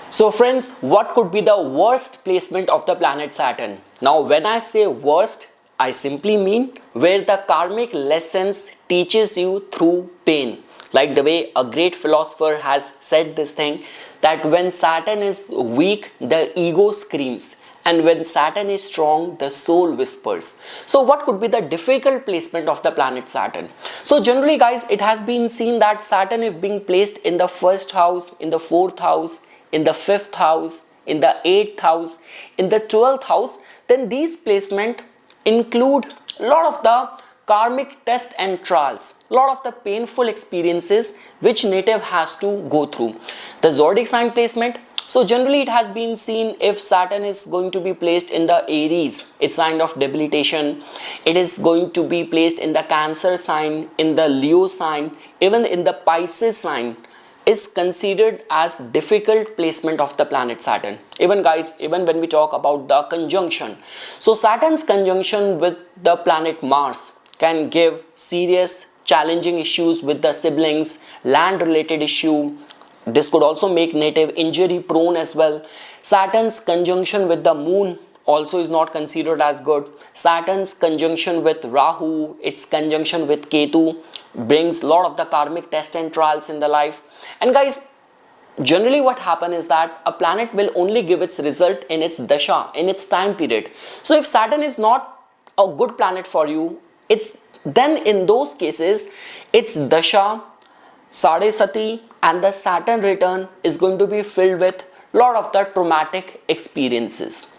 So friends, what could be the worst placement of the planet Saturn? Now when I say worst, I simply mean where the karmic lessons teaches you through pain. Like the way a great philosopher has said this thing, that when Saturn is weak, the ego screams, and when Saturn is strong, the soul whispers. So what could be the difficult placement of the planet Saturn? So generally guys, it has been seen that Saturn, if being placed in the first house, in the fourth house, in the fifth house, in the eighth house, in the 12th house, then these placement include a lot of the karmic tests and trials, a lot of the painful experiences which native has to go through. The zodiac sign placement, so generally it has been seen if Saturn is going to be placed in the Aries, it's sign of debilitation. It is going to be placed in the Cancer sign, in the Leo sign, even in the Pisces sign, is considered as difficult placement of the planet Saturn. Even guys, even when we talk about the conjunction, so Saturn's conjunction with the planet Mars can give serious challenging issues with the siblings, land related issue. This could also make native injury prone as well. Saturn's conjunction with the moon also is not considered as good. Saturn's conjunction with Rahu, its conjunction with Ketu brings a lot of the karmic tests and trials in the life. And guys, generally what happens is that a planet will only give its result in its dasha, in its time period. So if Saturn is not a good planet for you, it's then in those cases its dasha, Sade Sati and the Saturn return is going to be filled with lot of the traumatic experiences.